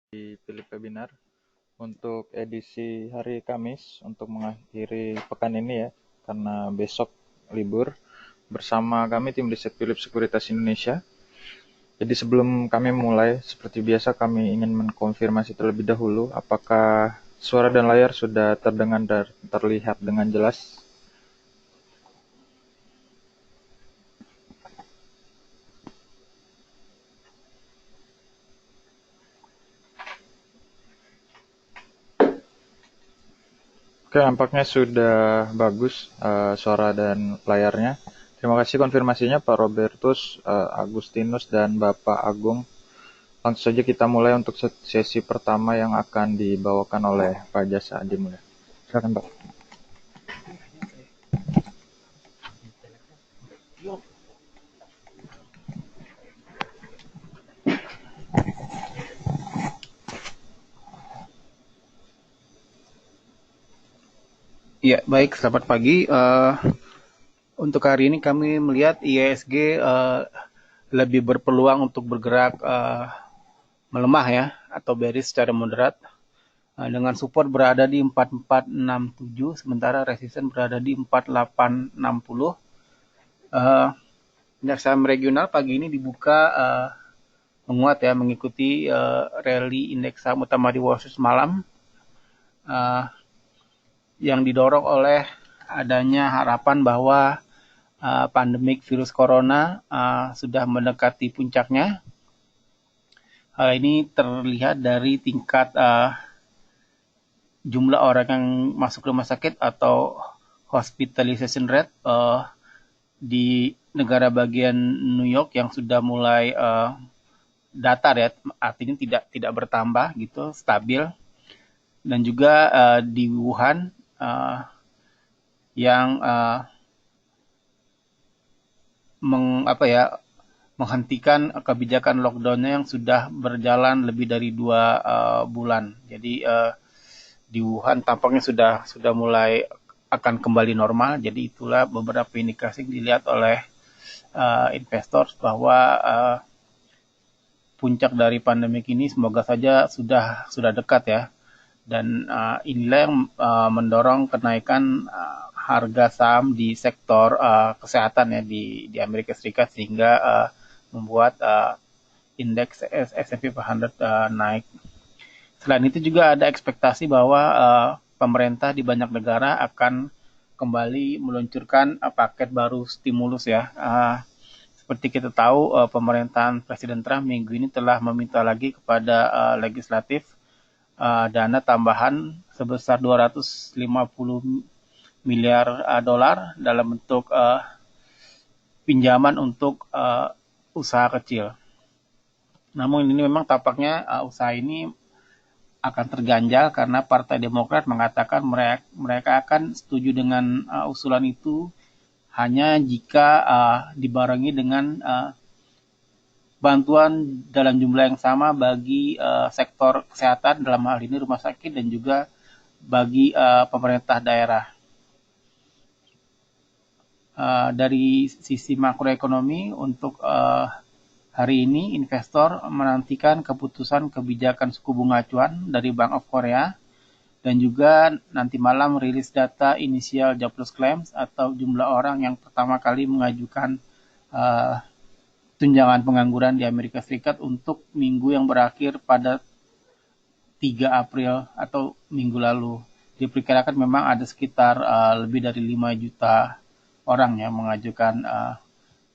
Pilih webinar untuk edisi hari Kamis untuk mengakhiri pekan ini ya, karena besok libur, bersama kami tim riset Philips Sekuritas Indonesia. Jadi sebelum kami mulai, seperti biasa kami ingin mengkonfirmasi terlebih dahulu apakah suara dan layar sudah terdengar dan terlihat dengan jelas. Oke, nampaknya sudah bagus suara dan layarnya. Terima kasih konfirmasinya Pak Robertus, Agustinus, dan Bapak Agung. Langsung saja kita mulai untuk sesi pertama yang akan dibawakan oleh Pak Jasa dimulai. Silakan Pak. Ya, baik. Selamat pagi. Untuk hari ini kami melihat IISG lebih berpeluang untuk bergerak melemah ya, atau bearish secara moderat. Dengan support berada di 4467, sementara resisten berada di 4860. Indeks saham regional pagi ini dibuka menguat ya, mengikuti rally indeks saham utama di Wall Street semalam. Yang didorong oleh adanya harapan bahwa pandemik virus corona sudah mendekati puncaknya. Hal ini terlihat dari tingkat jumlah orang yang masuk rumah sakit atau hospitalization rate di negara bagian New York yang sudah mulai datar ya, artinya tidak bertambah gitu, stabil. Dan juga di Wuhan yang menghentikan kebijakan lockdown-nya yang sudah berjalan lebih dari 2 bulan. Jadi di Wuhan tampaknya sudah mulai akan kembali normal. Jadi itulah beberapa indikasi yang dilihat oleh investor bahwa puncak dari pandemik ini semoga saja sudah dekat ya. Dan inilah yang mendorong kenaikan harga saham di sektor kesehatan ya di Amerika Serikat, sehingga membuat indeks S&P 500 naik. Selain itu juga ada ekspektasi bahwa pemerintah di banyak negara akan kembali meluncurkan paket baru stimulus ya. Seperti kita tahu, pemerintahan Presiden Trump minggu ini telah meminta lagi kepada legislatif dana tambahan sebesar 250 miliar dolar dalam bentuk pinjaman untuk usaha kecil. Namun ini memang tampaknya usaha ini akan terganjal karena Partai Demokrat mengatakan mereka akan setuju dengan usulan itu hanya jika dibarengi dengan bantuan dalam jumlah yang sama bagi sektor kesehatan, dalam hal ini rumah sakit, dan juga bagi pemerintah daerah. Dari sisi makroekonomi untuk hari ini investor menantikan keputusan kebijakan suku bunga acuan dari Bank of Korea, dan juga nanti malam rilis data inisial jobless claims atau jumlah orang yang pertama kali mengajukan tunjangan pengangguran di Amerika Serikat untuk minggu yang berakhir pada 3 April atau minggu lalu. Diperkirakan memang ada sekitar lebih dari 5 juta orang yang mengajukan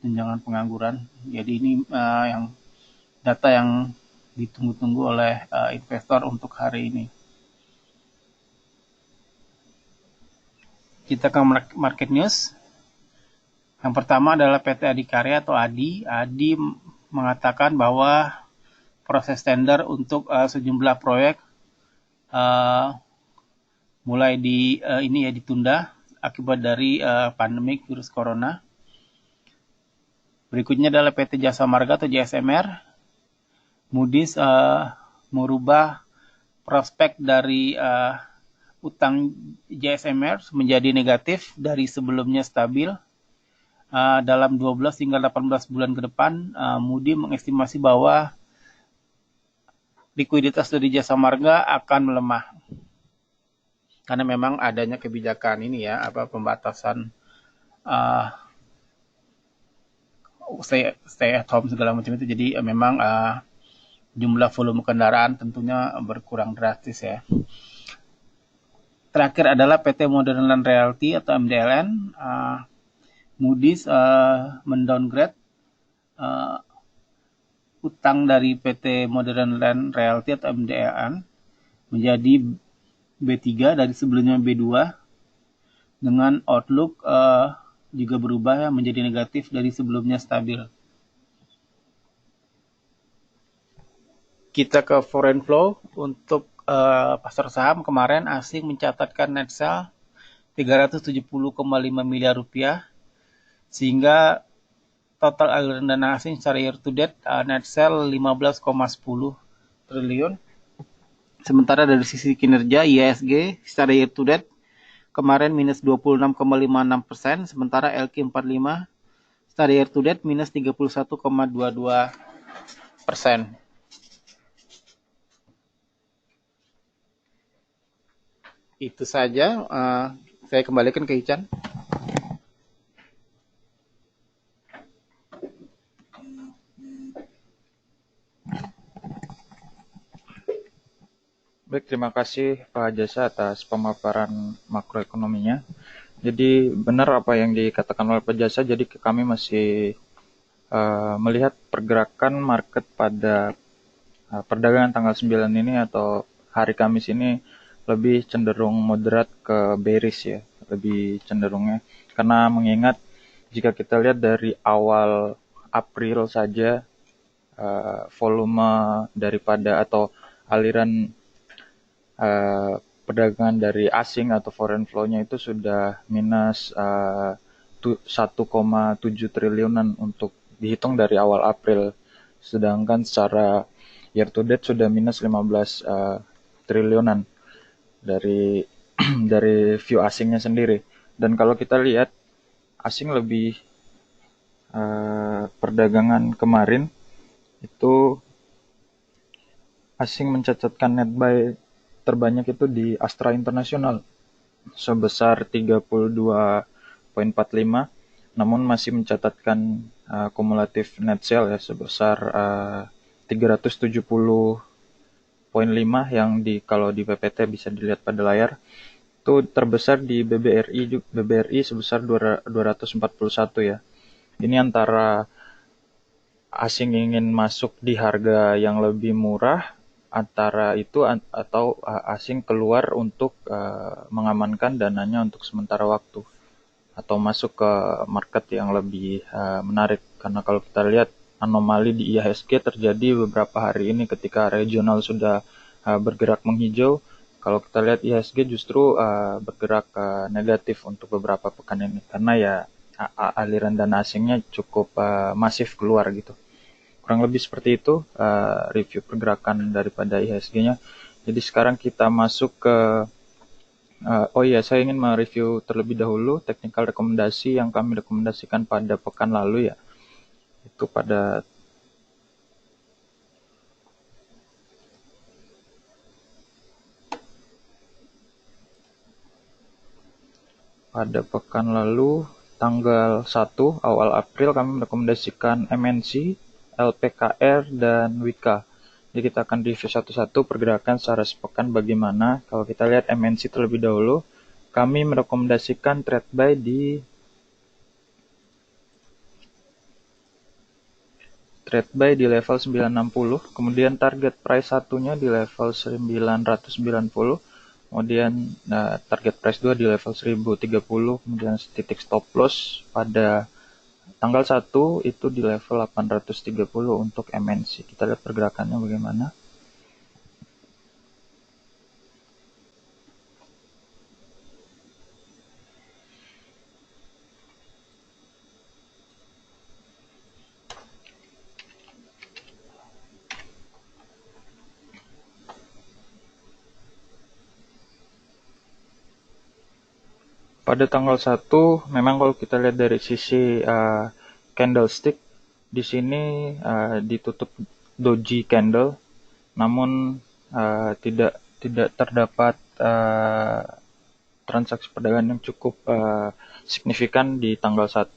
tunjangan pengangguran. Jadi ini yang data yang ditunggu-tunggu oleh investor untuk hari ini. Kita ke market news. Yang pertama adalah PT Adikarya atau ADI. ADI mengatakan bahwa proses tender untuk sejumlah proyek mulai ditunda akibat dari pandemik virus corona. Berikutnya adalah PT Jasa Marga atau JSMR. Moody's merubah prospek dari utang JSMR menjadi negatif dari sebelumnya stabil. Dalam 12 hingga 18 bulan ke depan, Moody mengestimasi bahwa likuiditas dari jasa marga akan melemah karena memang adanya kebijakan ini ya, pembatasan uh, stay at home segala macam itu. Jadi memang jumlah volume kendaraan tentunya berkurang drastis ya. Terakhir adalah PT Modern Land Realty atau MDLN. Moody's mendowngrade uh, utang dari PT Modern Land Realty atau MDLN menjadi B3 dari sebelumnya B2 dengan outlook juga berubah ya, menjadi negatif dari sebelumnya stabil. Kita ke foreign flow. Untuk pasar saham kemarin asing mencatatkan net sell 370,5 miliar rupiah, sehingga total aliran dana asing secara year to date net sell 15,10 triliun. Sementara dari sisi kinerja IHSG secara year to date kemarin minus 26,56%, sementara LQ45 secara year to date minus 31,22%. Itu saja, saya kembalikan ke Ican. Baik, terima kasih Pak Jasa atas pemaparan makroekonominya. Jadi benar apa yang dikatakan oleh Pak Jasa, jadi kami masih melihat pergerakan market pada perdagangan tanggal 9 ini atau hari Kamis ini lebih cenderung moderat ke bearish ya, lebih cenderungnya. Karena mengingat jika kita lihat dari awal April saja volume daripada atau aliran perdagangan dari asing atau foreign flow-nya itu sudah minus 1,7 triliunan untuk dihitung dari awal April. Sedangkan secara year to date sudah minus 15 triliunan dari dari view asingnya sendiri. Dan kalau kita lihat asing lebih perdagangan kemarin itu asing mencatatkan net buy terbanyak itu di Astra International sebesar 32,45, namun masih mencatatkan kumulatif net sale ya sebesar 370,5 yang kalau di PPT bisa dilihat pada layar. Itu terbesar di BBRI sebesar 241 ya. Ini antara asing ingin masuk di harga yang lebih murah antara itu atau asing keluar untuk mengamankan dananya untuk sementara waktu atau masuk ke market yang lebih menarik. Karena kalau kita lihat anomali di IHSG terjadi beberapa hari ini ketika regional sudah bergerak menghijau. Kalau kita lihat IHSG justru bergerak negatif untuk beberapa pekan ini karena ya aliran dana asingnya cukup masif keluar gitu. Kurang lebih seperti itu review pergerakan daripada IHSG-nya. Jadi sekarang kita masuk ke oh iya, saya ingin mereview terlebih dahulu technical rekomendasi yang kami rekomendasikan pada pekan lalu ya. Itu pada pekan lalu tanggal 1 awal April kami merekomendasikan MNC, LPKR, dan Wika. Jadi kita akan review satu-satu pergerakan secara sepekan bagaimana. Kalau kita lihat MNC terlebih dahulu, kami merekomendasikan trade buy di level 960, kemudian target price satunya di level 990, kemudian target price 2 di level 1030, kemudian titik stop loss pada tanggal 1 itu di level 830 untuk MNC. Kita lihat pergerakannya bagaimana. Pada tanggal 1 memang kalau kita lihat dari sisi candlestick di sini ditutup doji candle namun tidak tidak terdapat transaksi perdagangan yang cukup signifikan di tanggal 1,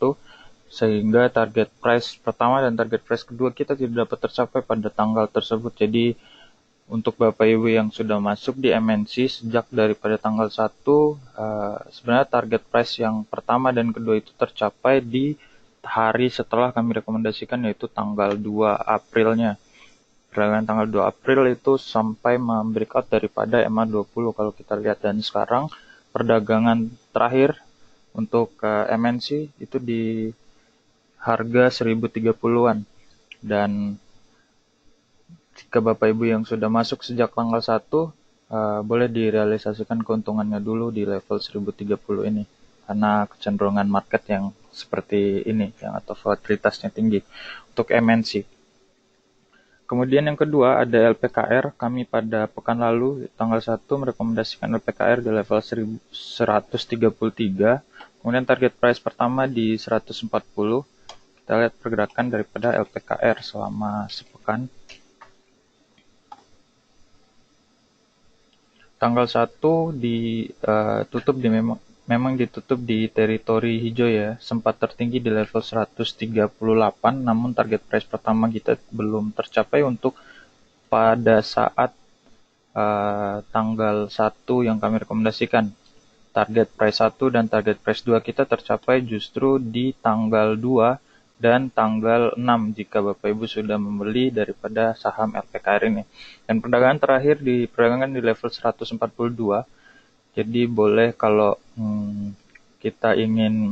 sehingga target price pertama dan target price kedua kita tidak dapat tercapai pada tanggal tersebut. Jadi untuk Bapak Ibu yang sudah masuk di MNC sejak daripada tanggal 1, sebenarnya target price yang pertama dan kedua itu tercapai di hari setelah kami rekomendasikan, yaitu tanggal 2 Aprilnya. Perdagangan tanggal 2 April itu sampai membreakout daripada MA20 kalau kita lihat. Dan sekarang perdagangan terakhir untuk MNC itu di harga 1030-an. Dan jika Bapak Ibu yang sudah masuk sejak tanggal 1, boleh direalisasikan keuntungannya dulu di level 1030 ini. Karena kecenderungan market yang seperti ini, yang atau volatilitasnya tinggi untuk MNC. Kemudian yang kedua ada LPKR. Kami pada pekan lalu tanggal 1 merekomendasikan LPKR di level 1133. Kemudian target price pertama di 140. Kita lihat pergerakan daripada LPKR selama sepekan. Tanggal 1 ditutup memang ditutup di teritori hijau ya, sempat tertinggi di level 138, namun target price pertama kita belum tercapai untuk pada saat tanggal 1 yang kami rekomendasikan. Target price 1 dan target price 2 kita tercapai justru di tanggal 2 dan tanggal 6 jika Bapak Ibu sudah membeli daripada saham LPKR ini. Dan perdagangan terakhir diperdagangkan di level 142. Jadi boleh kalau kita ingin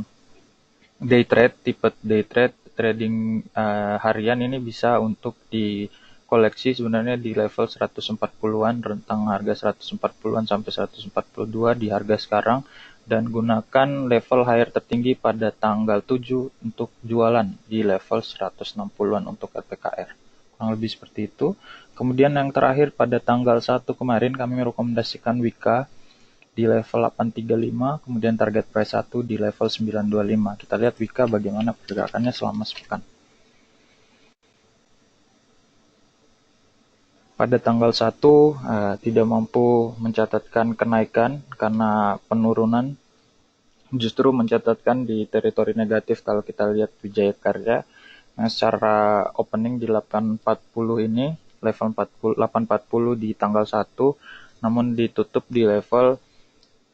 day trade, tipe day trade, trading harian ini bisa untuk di koleksi sebenarnya di level 140-an, rentang harga 140-an sampai 142 di harga sekarang, dan gunakan level higher tertinggi pada tanggal 7 untuk jualan di level 160-an untuk LPKR. Kurang lebih seperti itu. Kemudian yang terakhir pada tanggal 1 kemarin kami merekomendasikan Wika di level 835, kemudian target price 1 di level 925. Kita lihat Wika bagaimana pergerakannya selama sepekan. Pada tanggal 1 tidak mampu mencatatkan kenaikan karena penurunan, justru mencatatkan di teritori negatif kalau kita lihat Wijaya Karya. Nah, secara opening di 840 ini, level 840 di tanggal 1, namun ditutup di level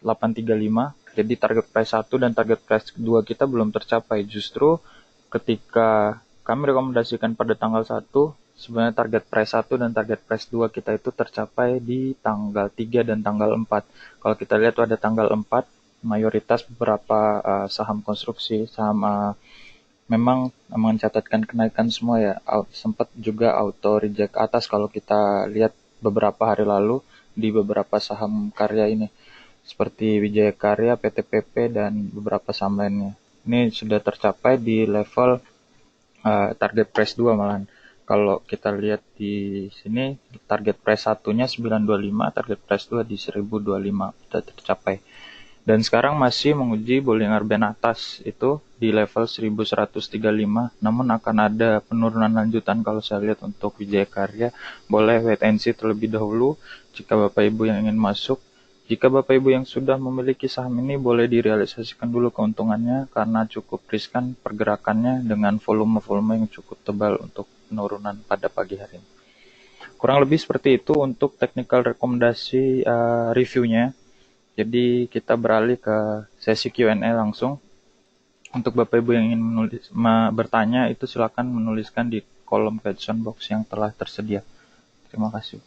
835. Jadi target price 1 dan target price 2 kita belum tercapai. Justru ketika kami rekomendasikan pada tanggal 1, sebenarnya target price 1 dan target price 2 kita itu tercapai di tanggal 3 dan tanggal 4. Kalau kita lihat ada tanggal 4, mayoritas beberapa saham konstruksi, saham memang mencatatkan kenaikan semua ya. Sempat juga auto reject atas kalau kita lihat beberapa hari lalu di beberapa saham karya ini, seperti Wijaya Karya, PTPP, dan beberapa saham lainnya. Ini sudah tercapai di level target price 2 malahan. Kalau kita lihat di sini, target price satunya 925, target price 2 di 1025 sudah tercapai. Dan sekarang masih menguji Bollinger Band atas itu di level 1135, namun akan ada penurunan lanjutan kalau saya lihat untuk Wijaya Karya. Boleh wait and see terlebih dahulu jika Bapak Ibu yang ingin masuk. Jika Bapak Ibu yang sudah memiliki saham ini, boleh direalisasikan dulu keuntungannya karena cukup riskan pergerakannya dengan volume-volume yang cukup tebal untuk penurunan pada pagi hari ini. Kurang lebih seperti itu untuk technical rekomendasi reviewnya. Jadi kita beralih ke sesi Q&A langsung. Untuk Bapak Ibu yang ingin bertanya, itu silakan menuliskan di kolom question box yang telah tersedia. Terima kasih.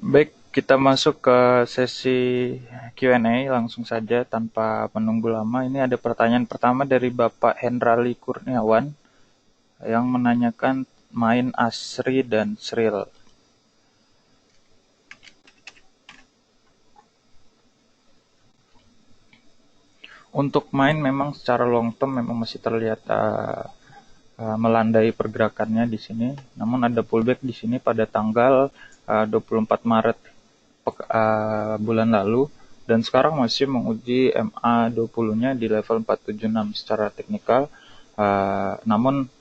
Baik, kita masuk ke sesi Q&A langsung saja tanpa menunggu lama. Ini ada pertanyaan pertama dari Bapak Hendrali Kurniawan yang menanyakan main Asri dan Sril. Untuk main memang secara long term memang masih terlihat melandai pergerakannya di sini. Namun ada pullback di sini pada tanggal 24 Maret bulan lalu dan sekarang masih menguji MA20-nya di level 476 secara teknikal. Namun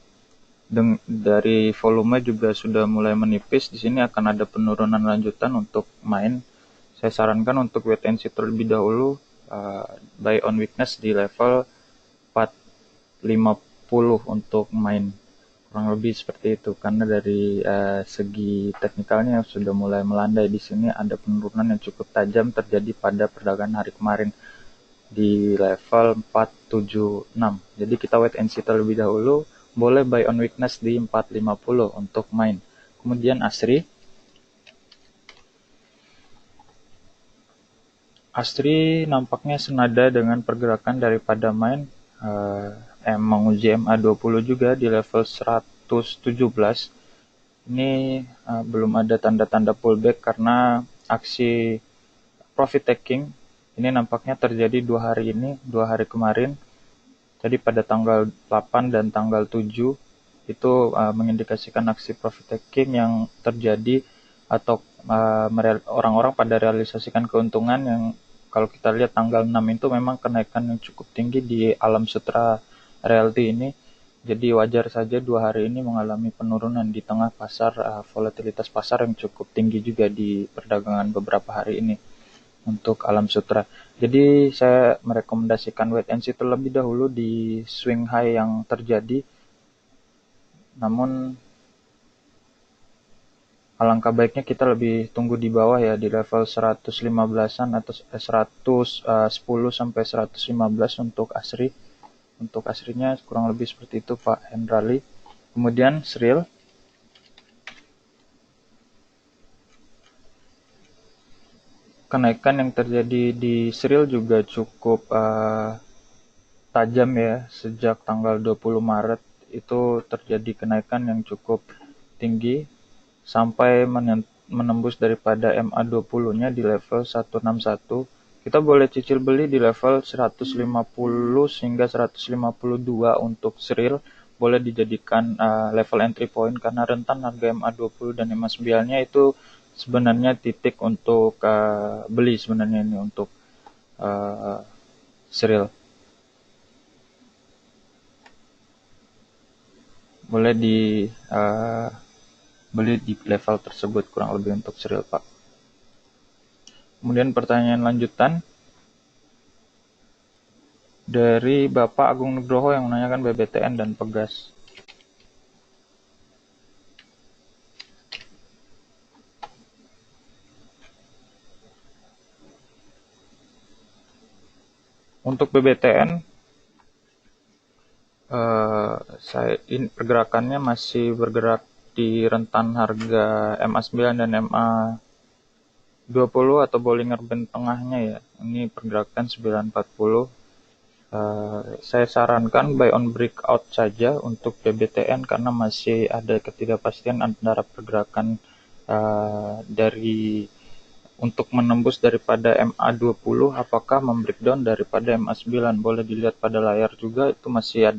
dari volume juga sudah mulai menipis. Di sini akan ada penurunan lanjutan untuk main. Saya sarankan untuk wait and see terlebih dahulu, buy on weakness di level 450 untuk main. Kurang lebih seperti itu karena dari segi teknikalnya sudah mulai melandai. Di sini ada penurunan yang cukup tajam terjadi pada perdagangan hari kemarin di level 476. Jadi kita wait and see terlebih dahulu, boleh buy on weakness di 450 untuk main. Kemudian Asri nampaknya senada dengan pergerakan daripada main, menguji MA20 juga di level 117. Ini belum ada tanda-tanda pullback karena aksi profit taking ini nampaknya terjadi 2 hari kemarin. Jadi pada tanggal 8 dan tanggal 7 itu mengindikasikan aksi profit taking yang terjadi atau orang-orang pada realisasikan keuntungan yang kalau kita lihat tanggal 6 itu memang kenaikan yang cukup tinggi di Alam Sutra Realty ini. Jadi wajar saja 2 hari ini mengalami penurunan di tengah pasar volatilitas pasar yang cukup tinggi juga di perdagangan beberapa hari ini untuk Alam Sutra. Jadi saya merekomendasikan wait and see terlebih dahulu di swing high yang terjadi. Namun alangkah baiknya kita lebih tunggu di bawah ya di level 115-an atau 110 sampai 115 untuk Asri. Untuk Asrinya kurang lebih seperti itu Pak Hendrali. Kemudian Sril. Kenaikan yang terjadi di Sril juga cukup tajam ya. Sejak tanggal 20 Maret itu terjadi kenaikan yang cukup tinggi sampai menembus daripada MA20-nya di level 161. Kita boleh cicil beli di level 150 hingga 152 untuk Sril. Boleh dijadikan level entry point karena rentan harga MA20 dan MA9-nya itu sebenarnya titik untuk beli sebenarnya ini untuk Sril. Boleh beli di level tersebut kurang lebih untuk Sril Pak. Kemudian pertanyaan lanjutan dari Bapak Agung Nugroho yang menanyakan BBTN dan Pegas. Untuk BBTN, pergerakannya masih bergerak di rentan harga MA9 dan MA20 atau Bollinger Band tengahnya ya. Ini pergerakan 940. Saya sarankan buy on breakout saja untuk BBTN karena masih ada ketidakpastian antara pergerakan dari untuk menembus daripada MA20 apakah membreakdown daripada MA9. Boleh dilihat pada layar juga itu masih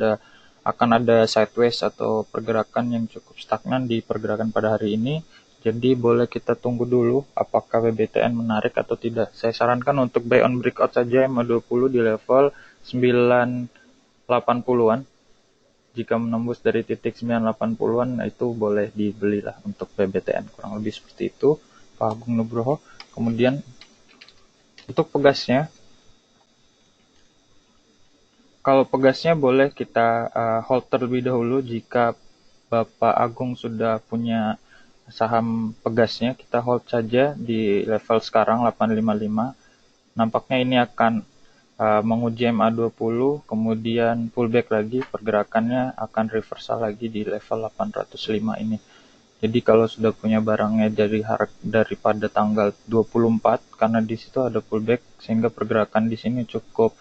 akan ada sideways atau pergerakan yang cukup stagnan di pergerakan pada hari ini. Jadi boleh kita tunggu dulu apakah BBTN menarik atau tidak. Saya sarankan untuk buy on breakout saja MA20 di level 980-an. Jika menembus dari titik 980-an itu boleh dibelilah untuk BBTN. Kurang lebih seperti itu Pak Agung Nugroho. Kemudian untuk pegasnya, kalau pegasnya boleh kita hold terlebih dahulu. Jika Bapak Agung sudah punya saham pegasnya, kita hold saja di level sekarang 855. Nampaknya ini akan menguji MA20, kemudian pullback lagi, pergerakannya akan reversal lagi di level 805 ini. Jadi kalau sudah punya barangnya daripada tanggal 24, karena di situ ada pullback, sehingga pergerakan di sini cukup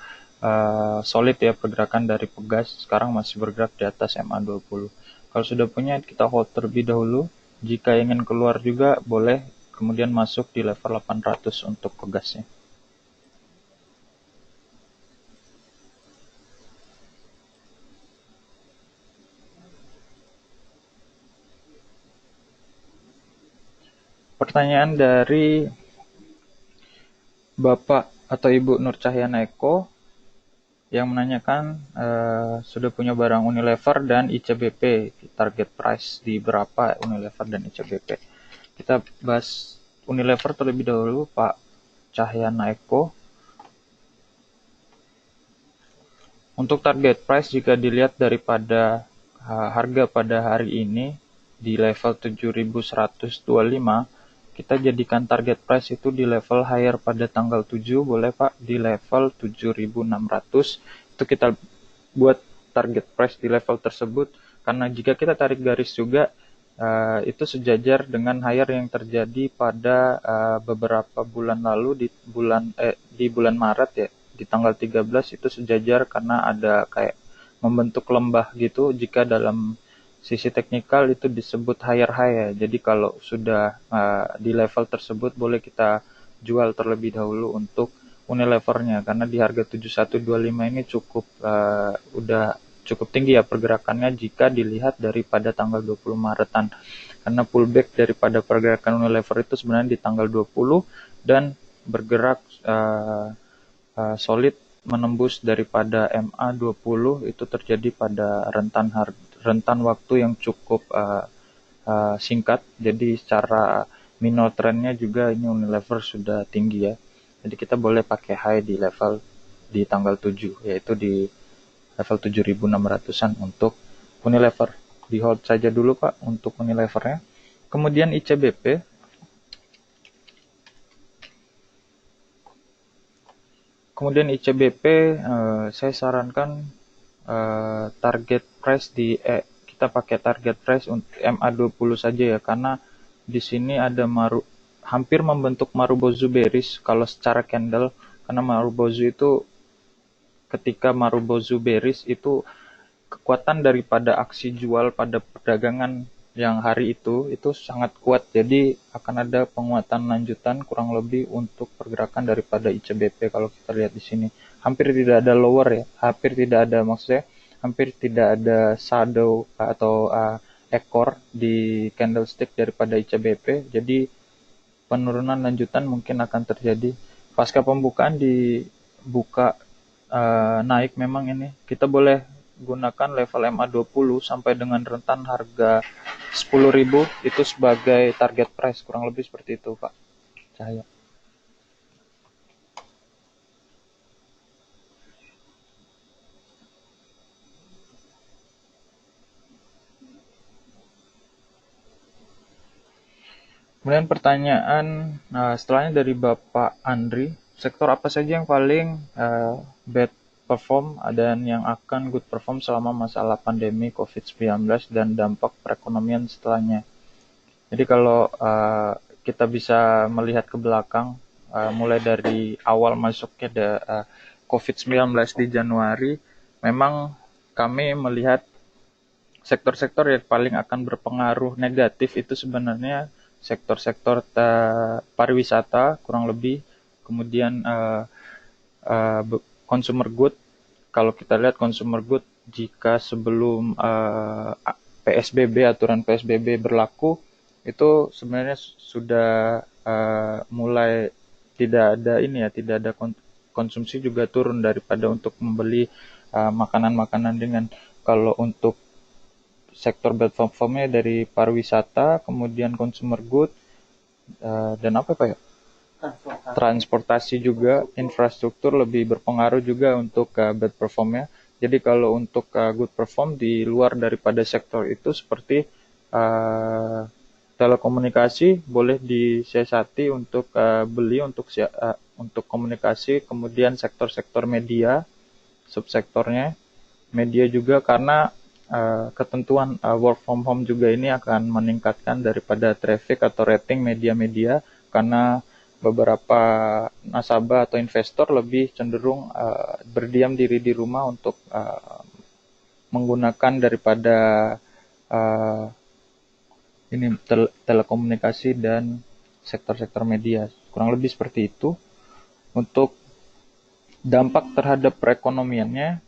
solid ya, pergerakan dari pegas sekarang masih bergerak di atas MA20. Kalau sudah punya, kita hold terlebih dahulu. Jika ingin keluar juga boleh, kemudian masuk di level 800 untuk pegasnya. Pertanyaan dari Bapak atau Ibu Nur Cahyana Eko yang menanyakan sudah punya barang Unilever dan ICBP, target price di berapa Unilever dan ICBP. Kita bahas Unilever terlebih dahulu, Pak Cahyana Eko. Untuk target price, jika dilihat daripada harga pada hari ini di level 7.125, kita jadikan target price itu di level higher pada tanggal 7, boleh Pak, di level 7.600. Itu kita buat target price di level tersebut, karena jika kita tarik garis juga, itu sejajar dengan higher yang terjadi pada beberapa bulan lalu di bulan Maret ya, di tanggal 13 itu sejajar karena ada kayak membentuk lembah gitu. Jika dalam sisi teknikal itu disebut higher high ya. Jadi kalau sudah di level tersebut boleh kita jual terlebih dahulu untuk Unilevernya, karena di harga 7125 ini udah cukup tinggi ya pergerakannya jika dilihat daripada tanggal 20 Maretan. Karena pullback daripada pergerakan Unilever itu sebenarnya di tanggal 20 dan bergerak solid menembus daripada MA20 itu terjadi pada rentan waktu yang cukup singkat. Jadi secara minor trendnya juga ini Unilever sudah tinggi ya. Jadi kita boleh pakai high di level di tanggal 7, yaitu di level 7.600-an untuk Unilever. Di hold saja dulu Pak untuk Unilevernya. Kemudian ICBP. Kemudian ICBP saya sarankan target price kita pakai target price untuk MA20 saja ya, karena di sini ada hampir membentuk Marubozu bearish kalau secara candle, karena Marubozu itu ketika Marubozu bearish itu kekuatan daripada aksi jual pada perdagangan yang hari itu sangat kuat. Jadi akan ada penguatan lanjutan kurang lebih untuk pergerakan daripada ICBP. Kalau kita lihat di sini hampir tidak ada lower ya, hampir tidak ada shadow atau ekor di candlestick daripada ICBP. Jadi penurunan lanjutan mungkin akan terjadi pasca pembukaan. Dibuka naik memang ini, kita boleh gunakan level MA20 sampai dengan rentan harga 10.000 itu sebagai target price, kurang lebih seperti itu Pak Cahaya. Kemudian pertanyaan setelahnya dari Bapak Andri, sektor apa saja yang paling bad perform dan yang akan good perform selama masalah pandemi COVID-19 dan dampak perekonomian setelahnya? Jadi kalau kita bisa melihat ke belakang, mulai dari awal masuknya COVID-19 di Januari, memang kami melihat sektor-sektor yang paling akan berpengaruh negatif itu sebenarnya sektor-sektor pariwisata kurang lebih, kemudian consumer good. Kalau kita lihat consumer good, jika sebelum aturan PSBB berlaku, itu sebenarnya sudah mulai tidak ada konsumsi juga turun daripada untuk membeli makanan-makanan ringan. Kalau untuk sektor bad performnya dari pariwisata, kemudian consumer good, dan apa Pak ya? Transportasi juga, infrastruktur lebih berpengaruh juga untuk bad performnya. Jadi kalau untuk good perform di luar daripada sektor itu seperti telekomunikasi boleh disiasati untuk beli untuk komunikasi, kemudian sektor-sektor media, subsektornya media juga, karena ketentuan work from home juga ini akan meningkatkan daripada traffic atau rating media-media, karena beberapa nasabah atau investor lebih cenderung berdiam diri di rumah untuk menggunakan daripada uh, ini telekomunikasi dan sektor-sektor media. Kurang lebih seperti itu. Untuk dampak terhadap perekonomiannya,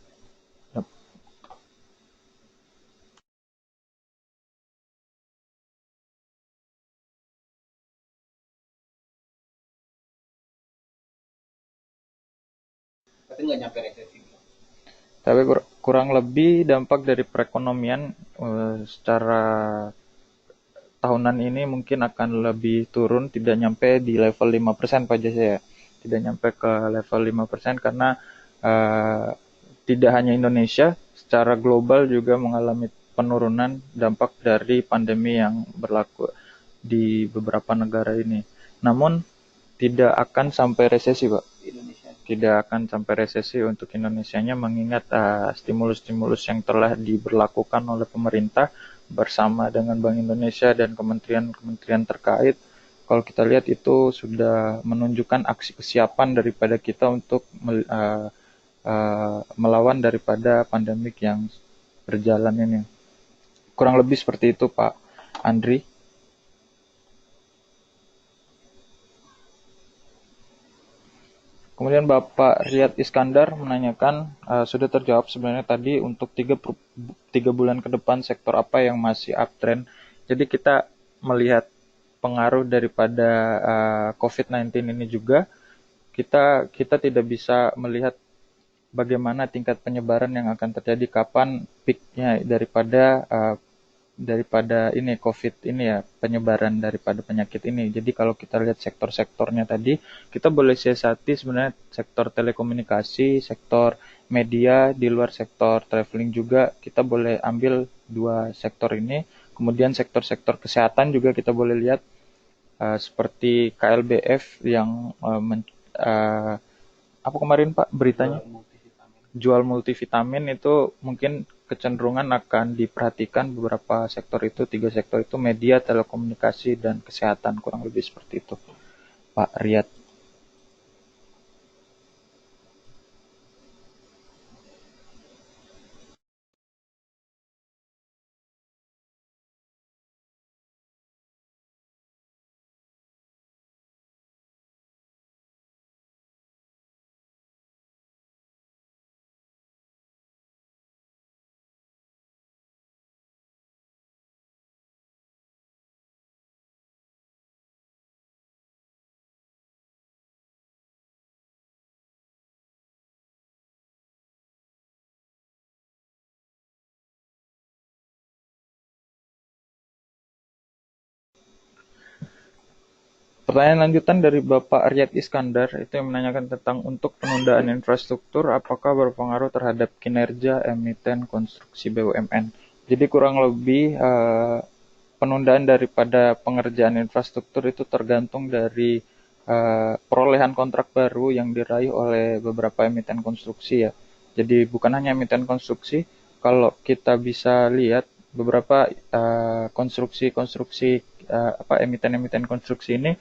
Berarti nggak nyampe resesi. tapi kurang lebih dampak dari perekonomian secara tahunan ini mungkin akan lebih turun, tidak nyampe di level 5% Pak Jas ya. Tidak nyampe ke level 5% karena uh, tidak hanya Indonesia, secara global juga mengalami penurunan dampak dari pandemi yang berlaku di beberapa negara ini. Namun tidak akan sampai resesi, Pak. Indonesia. Tidak akan sampai resesi untuk Indonesianya, mengingat stimulus-stimulus yang telah diberlakukan oleh pemerintah bersama dengan Bank Indonesia dan kementerian-kementerian terkait. Kalau kita lihat itu sudah menunjukkan aksi kesiapan daripada kita untuk melawan daripada pandemik yang berjalan ini. Kurang lebih seperti itu, Pak Andri. Kemudian Bapak Riyad Iskandar menanyakan, sudah terjawab sebenarnya tadi untuk 3 bulan ke depan sektor apa yang masih uptrend. Jadi kita melihat pengaruh daripada COVID-19 ini juga, kita tidak bisa melihat bagaimana tingkat penyebaran yang akan terjadi, kapan peaknya daripada ini COVID ini ya, penyebaran daripada penyakit ini. Jadi kalau kita lihat sektor-sektornya tadi, kita boleh siasati sebenarnya sektor telekomunikasi, sektor media, di luar sektor traveling juga kita boleh ambil dua sektor ini. Kemudian sektor-sektor kesehatan juga kita boleh lihat seperti KLBF yang apa kemarin Pak beritanya? Jual multivitamin itu mungkin kecenderungan akan diperhatikan beberapa sektor itu, 3 sektor itu, media, telekomunikasi, dan kesehatan, kurang lebih seperti itu, Pak Riyad. Pertanyaan lanjutan dari Bapak Riyad Iskandar itu yang menanyakan tentang untuk penundaan infrastruktur apakah berpengaruh terhadap kinerja emiten konstruksi BUMN. Jadi kurang lebih penundaan daripada pengerjaan infrastruktur itu tergantung dari perolehan kontrak baru yang diraih oleh beberapa emiten konstruksi ya. Jadi bukan hanya emiten konstruksi, kalau kita bisa lihat beberapa konstruksi-konstruksi emiten-emiten konstruksi ini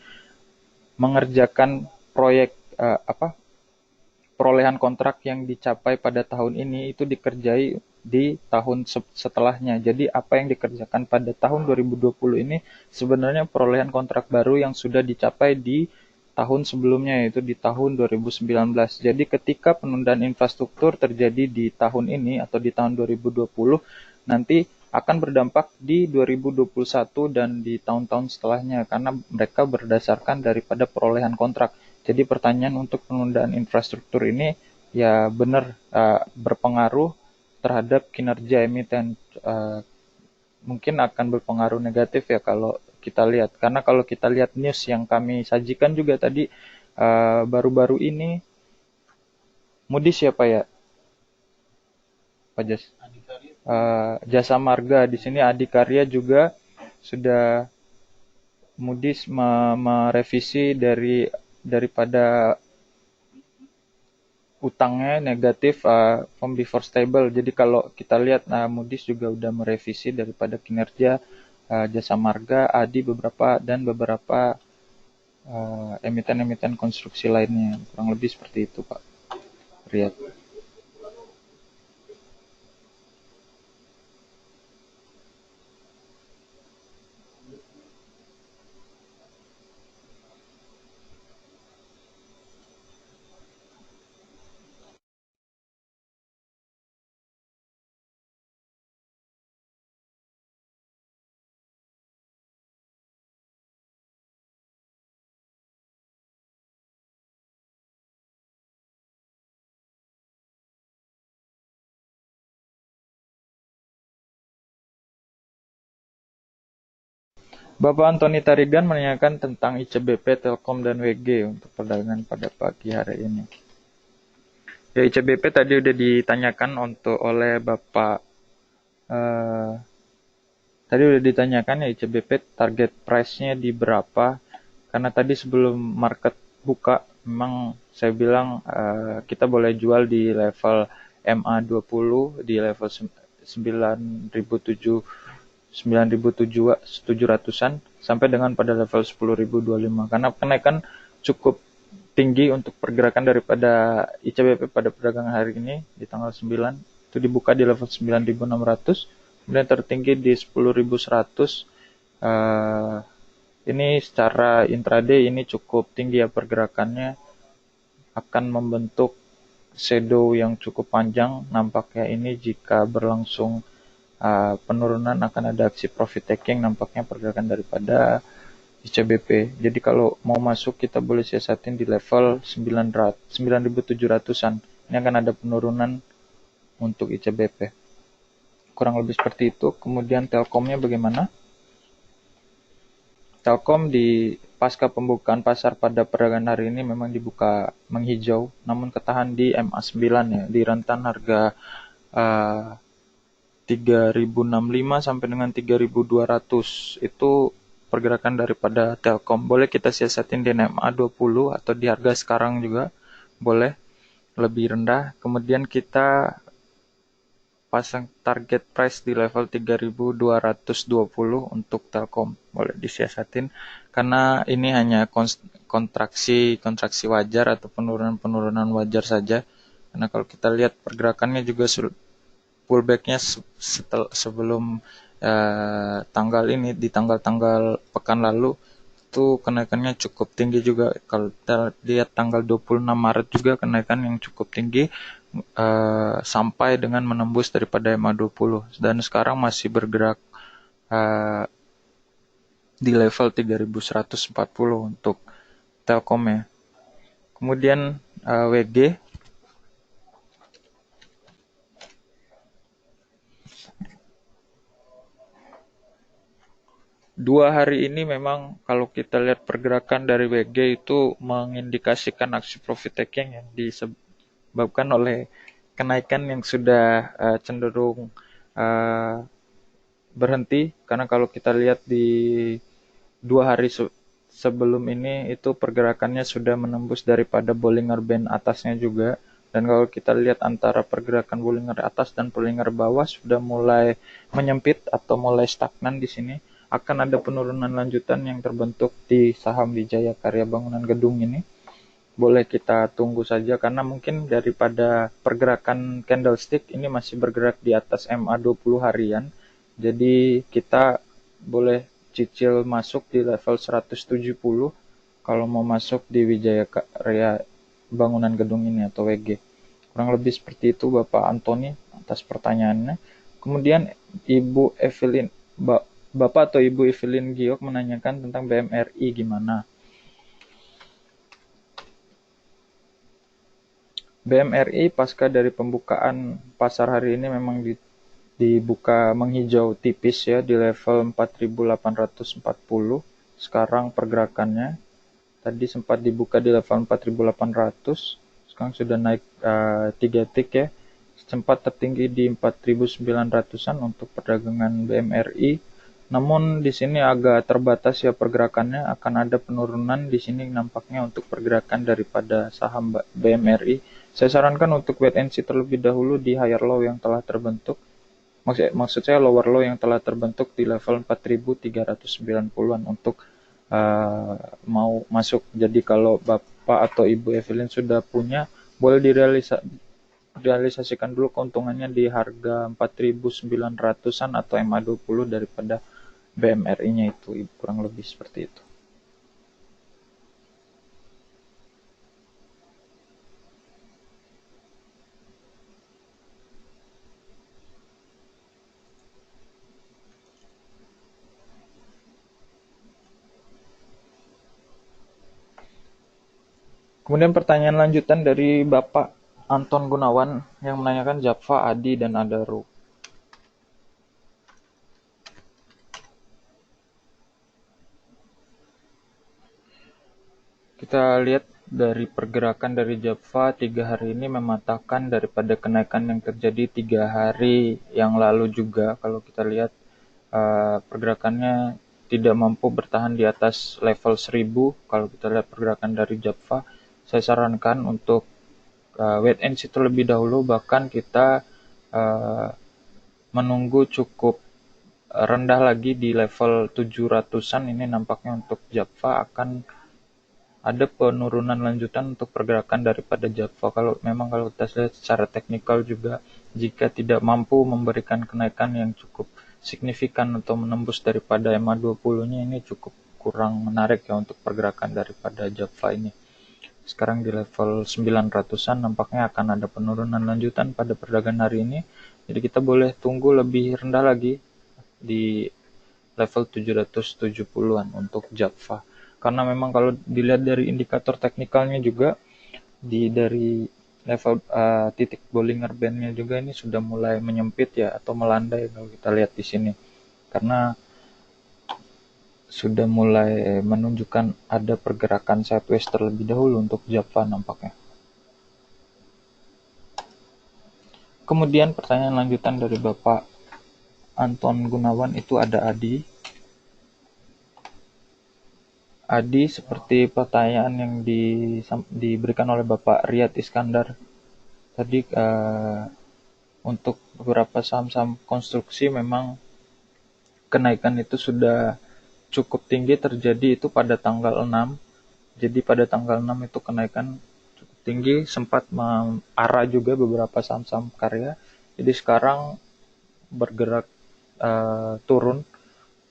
mengerjakan proyek perolehan kontrak yang dicapai pada tahun ini itu dikerjai di tahun setelahnya. Jadi apa yang dikerjakan pada tahun 2020 ini sebenarnya perolehan kontrak baru yang sudah dicapai di tahun sebelumnya, yaitu di tahun 2019. Jadi ketika penundaan infrastruktur terjadi di tahun ini atau di tahun 2020, nanti akan berdampak di 2021 dan di tahun-tahun setelahnya karena mereka berdasarkan daripada perolehan kontrak. Jadi pertanyaan untuk penundaan infrastruktur ini ya benar berpengaruh terhadap kinerja emiten. Mungkin akan berpengaruh negatif ya kalau kita lihat. Karena kalau kita lihat news yang kami sajikan juga tadi baru-baru ini, Moody's siapa ya Pak Jas? Jasa Marga di sini Adikarya juga sudah Moody's merevisi daripada utangnya negatif from before stable. Jadi kalau kita lihat Moody's juga udah merevisi daripada kinerja Jasa Marga, ADI beberapa emiten-emiten konstruksi lainnya. Kurang lebih seperti itu, Pak Riyad. Bapak Antoni Tarigan menanyakan tentang ICBP, Telkom, dan WG untuk perdagangan pada pagi hari ini. Ya, ICBP tadi udah ditanyakan oleh Bapak eh, tadi udah ditanyakan ya ICBP target price-nya di berapa. Karena tadi sebelum market buka memang saya bilang kita boleh jual di level MA20 di level 9.700-an sampai dengan pada level 10.025 karena kenaikan cukup tinggi untuk pergerakan daripada ICBP pada perdagangan hari ini di tanggal 9 itu dibuka di level 9.600, kemudian tertinggi di 10.100. Ini secara intraday ini cukup tinggi ya pergerakannya, akan membentuk shadow yang cukup panjang nampaknya ini jika berlangsung penurunan akan ada aksi profit taking nampaknya pergerakan daripada ICBP. Jadi kalau mau masuk kita boleh siasatin di level 9.700-an. Ini akan ada penurunan untuk ICBP. Kurang lebih seperti itu. Kemudian Telkomnya bagaimana? Telkom di pasca pembukaan pasar pada perdagangan hari ini memang dibuka menghijau, namun ketahan di MA9 ya, di rentan harga 3.065 sampai dengan 3.200 itu pergerakan daripada Telkom. Boleh kita siasatin di MA20 atau di harga sekarang juga boleh lebih rendah. Kemudian kita pasang target price di level 3.220 untuk Telkom. Boleh disiasatin karena ini hanya kontraksi wajar atau penurunan wajar saja. Karena kalau kita lihat pergerakannya juga pullbacknya sebelum tanggal ini di tanggal pekan lalu itu kenaikannya cukup tinggi juga. Kalau kita lihat tanggal 26 Maret juga kenaikan yang cukup tinggi sampai dengan menembus daripada MA20 dan sekarang masih bergerak di level 3.140 untuk Telkom ya. Kemudian WG dua hari ini memang kalau kita lihat pergerakan dari WG itu mengindikasikan aksi profit taking yang disebabkan oleh kenaikan yang sudah cenderung berhenti. Karena kalau kita lihat di 2 hari sebelum ini itu pergerakannya sudah menembus daripada Bollinger Band atasnya juga. Dan kalau kita lihat antara pergerakan Bollinger atas dan Bollinger bawah sudah mulai menyempit atau mulai stagnan di sini, akan ada penurunan lanjutan yang terbentuk di saham Wijaya Karya Bangunan Gedung ini. Boleh kita tunggu saja karena mungkin daripada pergerakan candlestick ini masih bergerak di atas MA20 harian. Jadi kita boleh cicil masuk di level 170 kalau mau masuk di Wijaya Karya Bangunan Gedung ini atau WG. Kurang lebih seperti itu Bapak Antoni atas pertanyaannya. Kemudian Ibu Evelyn, Bapak atau Ibu Evelyn Giok menanyakan tentang BMRI gimana. BMRI pasca dari pembukaan pasar hari ini memang dibuka menghijau tipis ya di level 4.840. Sekarang pergerakannya tadi sempat dibuka di level 4.800, sekarang sudah naik 3 tick ya. Sempat tertinggi di 4.900-an untuk perdagangan BMRI. Namun di sini agak terbatas ya pergerakannya, akan ada penurunan di sini nampaknya untuk pergerakan daripada saham BMRI Saya sarankan untuk wait and see terlebih dahulu di higher low yang telah terbentuk. Maksud saya lower low yang telah terbentuk di level 4.390-an untuk mau masuk. Jadi kalau Bapak atau Ibu Evelyn sudah punya, boleh direalisasikan dulu keuntungannya di harga 4.900-an atau MA20 daripada BMRI-nya itu, kurang lebih seperti itu. Kemudian pertanyaan lanjutan dari Bapak Anton Gunawan yang menanyakan Java, Adi, dan Adaro. Kita lihat dari pergerakan dari Java 3 hari ini mematahkan daripada kenaikan yang terjadi 3 hari yang lalu juga. Kalau kita lihat pergerakannya tidak mampu bertahan di atas level 1000. Kalau kita lihat pergerakan dari Java, saya sarankan untuk wait and see terlebih dahulu, bahkan kita menunggu cukup rendah lagi di level 700-an. Ini nampaknya untuk Java akan ada penurunan lanjutan untuk pergerakan daripada Java. Kalau kita lihat secara teknikal juga, jika tidak mampu memberikan kenaikan yang cukup signifikan atau menembus daripada MA20-nya, ini cukup kurang menarik ya untuk pergerakan daripada Java ini. Sekarang di level 900-an nampaknya akan ada penurunan lanjutan pada perdagangan hari ini. Jadi kita boleh tunggu lebih rendah lagi di level 770-an untuk Java. Karena memang kalau dilihat dari indikator teknikalnya juga, dari level titik Bollinger Band-nya juga ini sudah mulai menyempit ya, atau melandai kalau kita lihat di sini. Karena sudah mulai menunjukkan ada pergerakan sideways terlebih dahulu untuk Java nampaknya. Kemudian pertanyaan lanjutan dari Bapak Anton Gunawan itu ada Adi. Adi, seperti pertanyaan yang diberikan oleh Bapak Riyad Iskandar tadi, untuk beberapa saham-saham konstruksi memang kenaikan itu sudah cukup tinggi terjadi itu pada tanggal 6. Jadi pada tanggal 6 itu kenaikan cukup tinggi, sempat mengarah juga beberapa saham-saham karya. Jadi sekarang bergerak turun.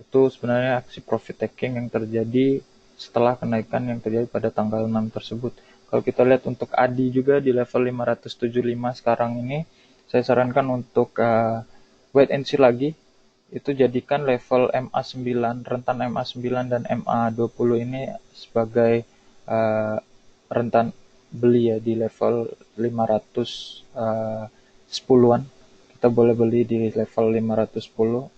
Itu sebenarnya aksi profit taking yang terjadi setelah kenaikan yang terjadi pada tanggal 6 tersebut. Kalau kita lihat untuk ADI juga di level 575 sekarang ini, saya sarankan untuk wait and see lagi. Itu jadikan level MA9, rentan MA9 dan MA20 ini sebagai rentan beli ya di level 510-an. Kita boleh beli di level 510.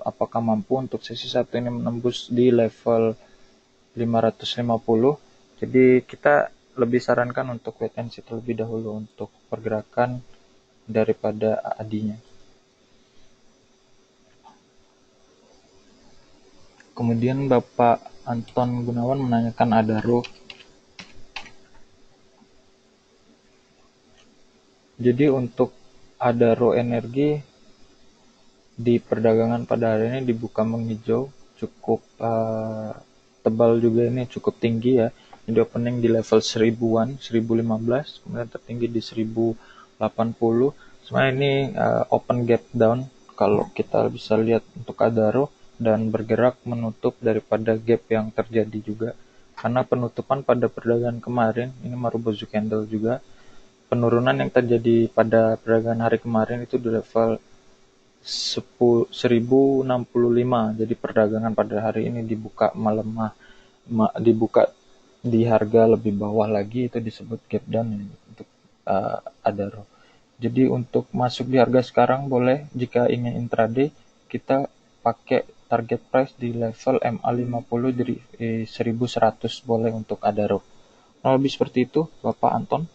Apakah mampu untuk sesi 1 ini menembus di level 550. Jadi kita lebih sarankan untuk wait and see terlebih dahulu untuk pergerakan daripada ADI-nya. Kemudian Bapak Anton Gunawan menanyakan Adaro. Jadi untuk Adaro Energi di perdagangan pada hari ini dibuka menghijau, cukup tebal juga, ini cukup tinggi ya. Jadi opening di level 1000-an, 1015, kemudian tertinggi di 1080. Sebenarnya ini open gap down kalau kita bisa lihat untuk Adaro, dan bergerak menutup daripada gap yang terjadi juga. Karena penutupan pada perdagangan kemarin, ini Marubozu candle juga, penurunan yang terjadi pada perdagangan hari kemarin itu di level 1065. Jadi perdagangan pada hari ini dibuka melemah, dibuka di harga lebih bawah lagi, itu disebut gap down untuk Adaro. Jadi untuk masuk di harga sekarang boleh, jika ingin intraday kita pakai target price di level MA50 dari 1100 boleh untuk Adaro. Nah, lebih seperti itu Bapak Anton.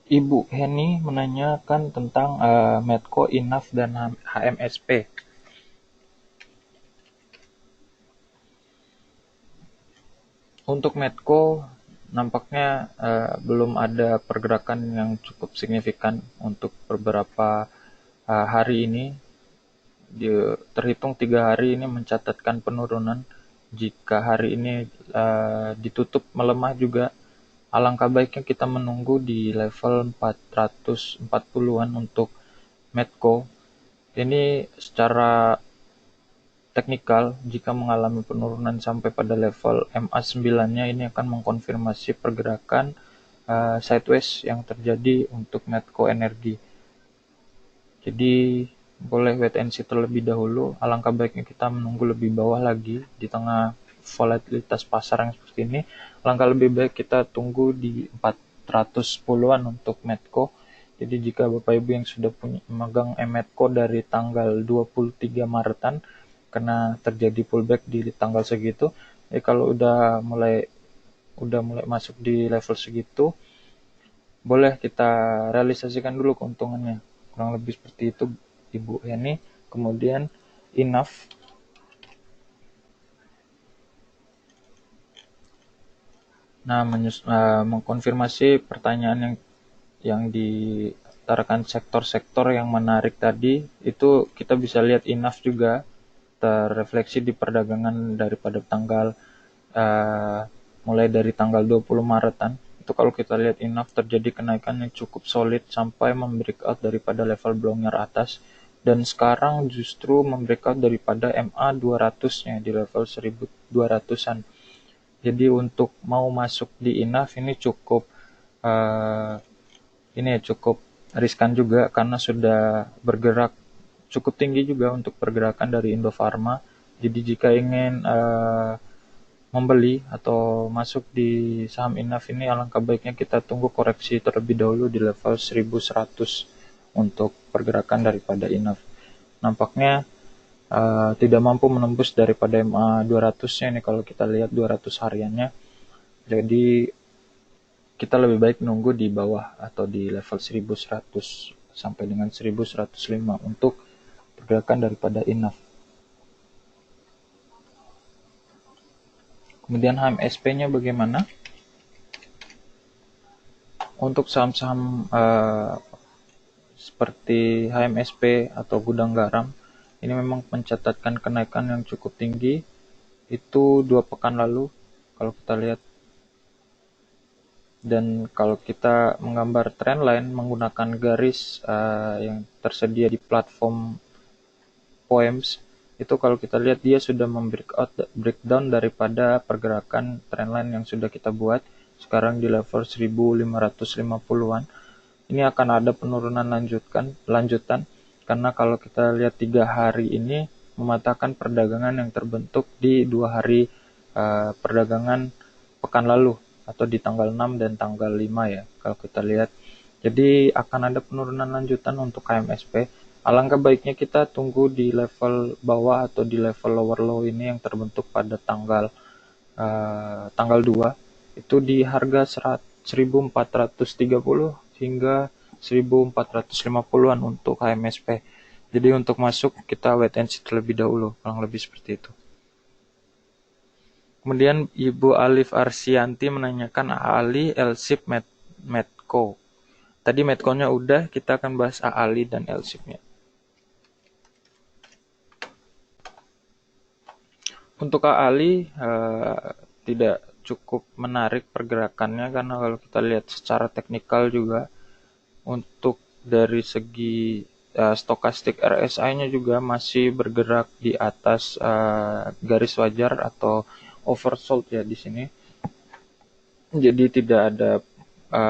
Ibu Heni menanyakan tentang Medco, Inaf, dan HMSP. Untuk Medco nampaknya belum ada pergerakan yang cukup signifikan untuk beberapa hari ini. Terhitung 3 hari ini mencatatkan penurunan. Jika hari ini ditutup melemah juga, alangkah baiknya kita menunggu di level 440-an untuk Medco. Ini secara teknikal, jika mengalami penurunan sampai pada level MA9-nya, ini akan mengkonfirmasi pergerakan sideways yang terjadi untuk Medco Energi. Jadi boleh wait and see terlebih dahulu. Alangkah baiknya kita menunggu lebih bawah lagi di tengah volatilitas pasar yang seperti ini. Alangkah lebih baik kita tunggu di 410-an untuk Medco. Jadi jika Bapak Ibu yang sudah punya memegang Medco dari tanggal 23 Maretan, karena terjadi pullback di tanggal segitu, kalau udah mulai masuk di level segitu, boleh kita realisasikan dulu keuntungannya. Kurang lebih seperti itu, Ibu Yani. Kemudian enough. Nah, mengkonfirmasi pertanyaan yang ditarakan sektor-sektor yang menarik tadi, itu kita bisa lihat enough juga terrefleksi di perdagangan daripada tanggal uh, mulai dari tanggal 20 Maretan. Itu kalau kita lihat enough terjadi kenaikan yang cukup solid sampai membreakout daripada level belongnya atas, dan sekarang justru membreakout daripada MA 200-nya di level 1200-an. Jadi untuk mau masuk di enough ini uh, cukup riskan juga, karena sudah bergerak cukup tinggi juga untuk pergerakan dari Indofarma. Jadi jika ingin membeli atau masuk di saham enough ini, alangkah baiknya kita tunggu koreksi terlebih dahulu di level 1100 untuk pergerakan daripada enough. Nampaknya tidak mampu menembus daripada MA 200-nya ini kalau kita lihat 200 hariannya. Jadi kita lebih baik nunggu di bawah atau di level 1100 sampai dengan 1105 untuk pergerakan daripada enough. Kemudian HMSP-nya bagaimana? Untuk saham-saham seperti HMSP atau gudang garam, ini memang mencatatkan kenaikan yang cukup tinggi. Itu 2 pekan lalu kalau kita lihat. Dan kalau kita menggambar trendline menggunakan garis yang tersedia di platform Poems, itu kalau kita lihat dia sudah breakdown daripada pergerakan trendline yang sudah kita buat sekarang di level 1550-an. Ini akan ada penurunan lanjutan, karena kalau kita lihat 3 hari ini mematahkan perdagangan yang terbentuk di 2 hari perdagangan pekan lalu atau di tanggal 6 dan tanggal 5 ya kalau kita lihat. Jadi akan ada penurunan lanjutan untuk KMSP. Alangkah baiknya kita tunggu di level bawah atau di level lower low ini yang terbentuk pada tanggal 2, itu di harga 1430 hingga 1450-an untuk HMSP. Jadi untuk masuk kita wait and see terlebih dahulu, kurang lebih seperti itu. Kemudian Ibu Alif Arsianti menanyakan AALI, LSIP, Medco. Tadi Medco-nya udah, kita akan bahas AALI dan LSIP-nya. Untuk AALI tidak cukup menarik pergerakannya, karena kalau kita lihat secara teknikal juga, untuk dari segi stokastik RSI-nya juga masih bergerak di atas garis wajar atau oversold ya di sini. Jadi tidak ada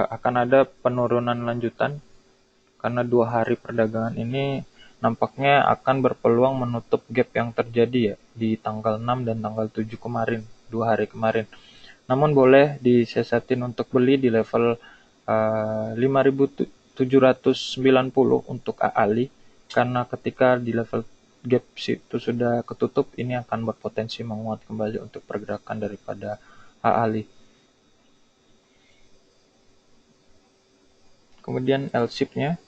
akan ada penurunan lanjutan, karena 2 hari perdagangan ini nampaknya akan berpeluang menutup gap yang terjadi ya di tanggal 6 dan tanggal 7 kemarin, 2 hari kemarin. Namun boleh disiasatin untuk beli di level 5.790 untuk AALI, karena ketika di level gap itu sudah ketutup, ini akan berpotensi menguat kembali untuk pergerakan daripada AALI. Kemudian LSIP-nya,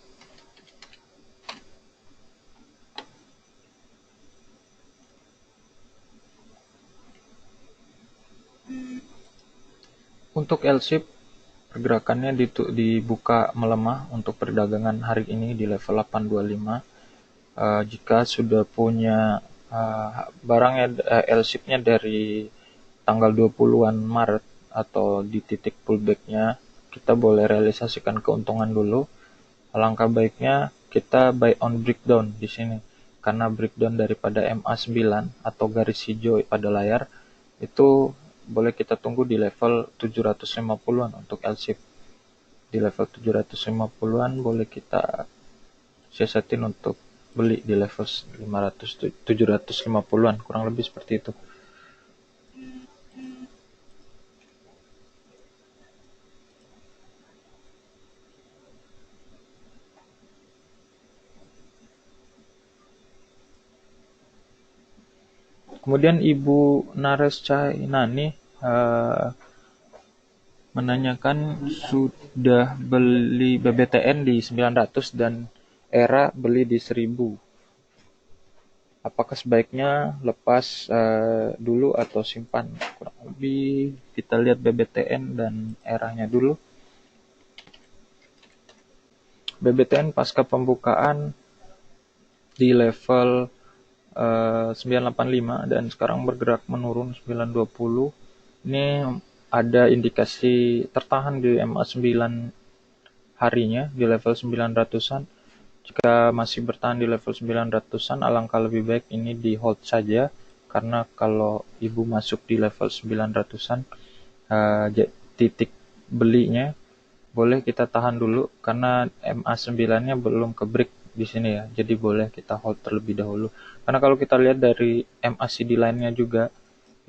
Untuk L-shape pergerakannya dibuka melemah untuk perdagangan hari ini di level 825. Jika sudah punya barangnya L-shape-nya dari tanggal 20-an Maret atau di titik pullback-nya, kita boleh realisasikan keuntungan dulu. Alangkah baiknya kita buy on breakdown di sini, karena breakdown daripada MA9 atau garis hijau pada layar itu boleh kita tunggu di level 750-an untuk L-shape. Di level 750-an boleh kita siasatin untuk beli di level 750-an, kurang lebih seperti itu. Kemudian Ibu Nares Cainani menanyakan sudah beli BBTN di 900 dan ERA beli di 1000. Apakah sebaiknya lepas dulu atau simpan? Kurang lebih kita lihat BBTN dan ERA-nya dulu. BBTN pasca pembukaan di level 985 dan sekarang bergerak menurun 920. Ini ada indikasi tertahan di MA9 harinya di level 900-an. Jika masih bertahan di level 900-an, alangkah lebih baik ini di hold saja, karena kalau Ibu masuk di level 900-an, titik belinya boleh kita tahan dulu, karena MA9-nya belum ke break di sini ya, jadi boleh kita hold terlebih dahulu. Karena kalau kita lihat dari MACD lainnya juga,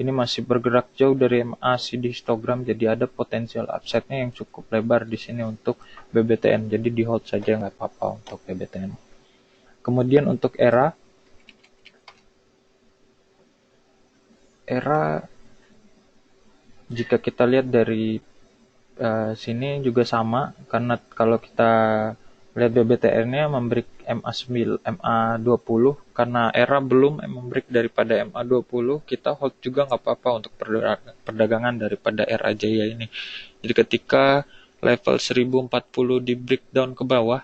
ini masih bergerak jauh dari MACD histogram, jadi ada potensial upside-nya yang cukup lebar di sini untuk BBTN. Jadi di hold saja, nggak apa-apa untuk BBTN. Kemudian untuk ERA jika kita lihat dari sini juga sama, karena kalau kita lihat BBTN-nya membreak MA20, karena ERA belum membreak daripada MA20, kita hold juga nggak apa-apa untuk perdagangan daripada ERA Jaya ini. Jadi ketika level 1040 di breakdown ke bawah,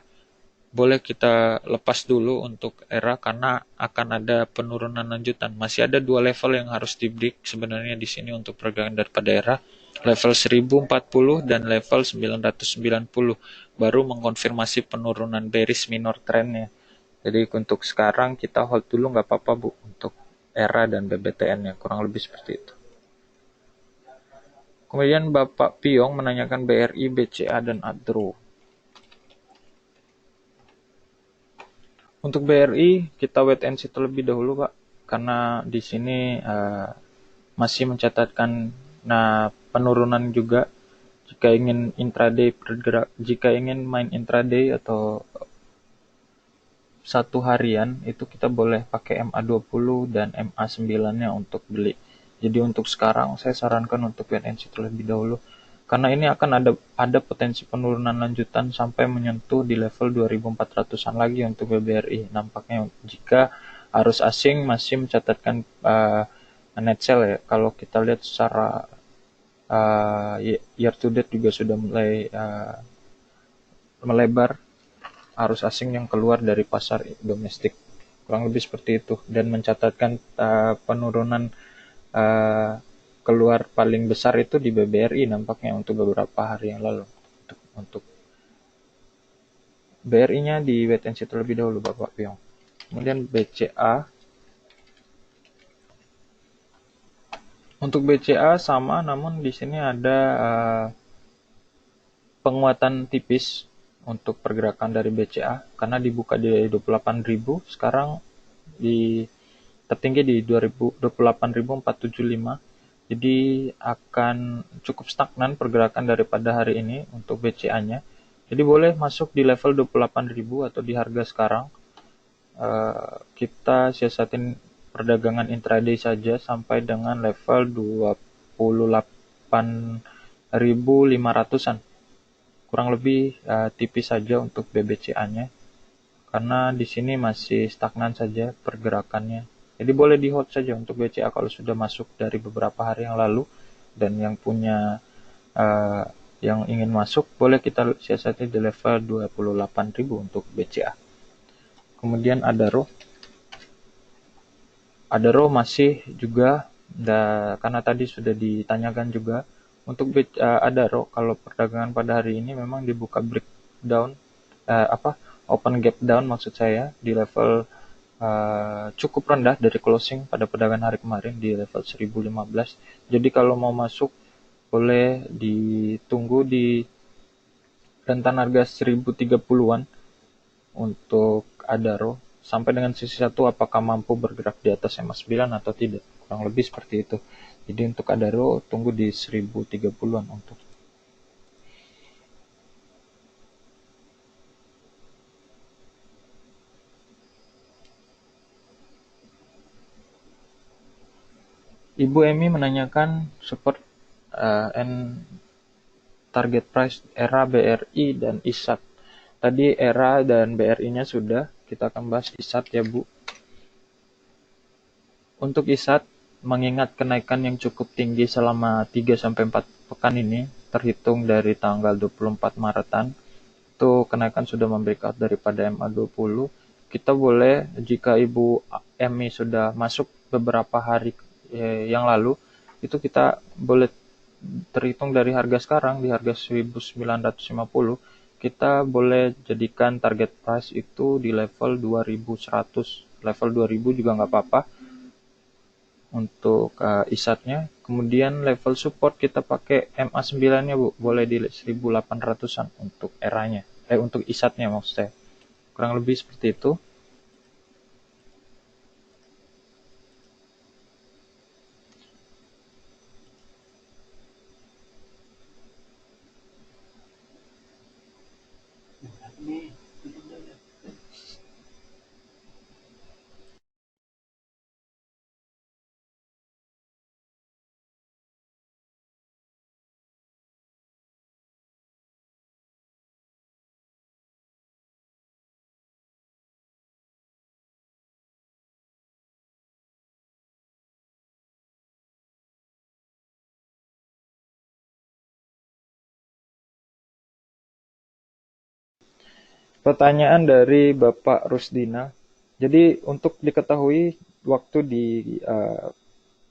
boleh kita lepas dulu untuk ERA, karena akan ada penurunan lanjutan. Masih ada 2 level yang harus di break sebenarnya di sini untuk perdagangan daripada ERA. Level 1040 dan level 990 baru mengkonfirmasi penurunan bearish minor trendnya. Jadi untuk sekarang kita hold dulu, nggak apa-apa Bu, untuk ERA dan BBTN-nya, kurang lebih seperti itu. Kemudian Bapak Piong menanyakan BRI, BCA, dan ADRO. Untuk BRI kita wait and see terlebih dahulu Pak, karena di sini masih mencatatkan penurunan juga. Jika ingin intraday jika ingin main intraday atau satu harian, itu kita boleh pakai MA20 dan MA9-nya untuk beli. Jadi untuk sekarang saya sarankan untuk wait and see terlebih dahulu, karena ini akan ada potensi penurunan lanjutan sampai menyentuh di level 2400-an lagi untuk BBRI nampaknya, jika arus asing masih mencatatkan net sell ya. Kalau kita lihat secara year to date juga sudah mulai melebar arus asing yang keluar dari pasar domestik, kurang lebih seperti itu, dan mencatatkan penurunan keluar paling besar itu di BBRI nampaknya untuk beberapa hari yang lalu. Untuk BRI-nya di wait and see terlebih dahulu Bapak Piong. Kemudian BCA. Untuk BCA sama, namun di sini ada penguatan tipis untuk pergerakan dari BCA, karena dibuka di 28.000, sekarang tertinggi di 28.475. Jadi akan cukup stagnan pergerakan daripada hari ini untuk BCA-nya. Jadi boleh masuk di level 28.000 atau di harga sekarang. Kita siasatin perdagangan intraday saja sampai dengan level 28.500-an. Kurang lebih tipis saja untuk BBCA-nya, karena di sini masih stagnan saja pergerakannya. Jadi boleh di hold saja untuk BCA kalau sudah masuk dari beberapa hari yang lalu dan yang punya uh, yang ingin masuk, boleh kita siasati di level 28.000 untuk BCA. Kemudian Adaro masih juga, karena tadi sudah ditanyakan juga, untuk Adaro kalau perdagangan pada hari ini memang dibuka breakdown, open gap down maksud saya, di level cukup rendah dari closing pada perdagangan hari kemarin di level 1015. Jadi kalau mau masuk boleh ditunggu di rentan harga 1030-an untuk Adaro, sampai dengan sisi satu apakah mampu bergerak di atas MA9 atau tidak. Kurang lebih seperti itu. Jadi untuk Adaro tunggu di 1030-an untuk. Ibu Emi menanyakan support and target price ERA, BRI, dan ISAT. Tadi ERA dan BRI-nya sudah, kita akan bahas ISAT ya Bu. Untuk ISAT, mengingat kenaikan yang cukup tinggi selama 3-4 pekan ini, terhitung dari tanggal 24 Maretan, itu kenaikan sudah membreakout daripada MA20, kita boleh, jika Ibu Emi sudah masuk beberapa hari yang lalu, itu kita boleh terhitung dari harga sekarang, di harga 1950, kita boleh jadikan target price itu di level 2100. Level 2000 juga nggak apa-apa untuk ISAT-nya. Kemudian level support kita pakai MA9-nya Bu, boleh di 1800-an untuk eranya. Untuk ISAT-nya maksud saya. Kurang lebih seperti itu. Pertanyaan dari Bapak Rusdina. Jadi untuk diketahui, waktu di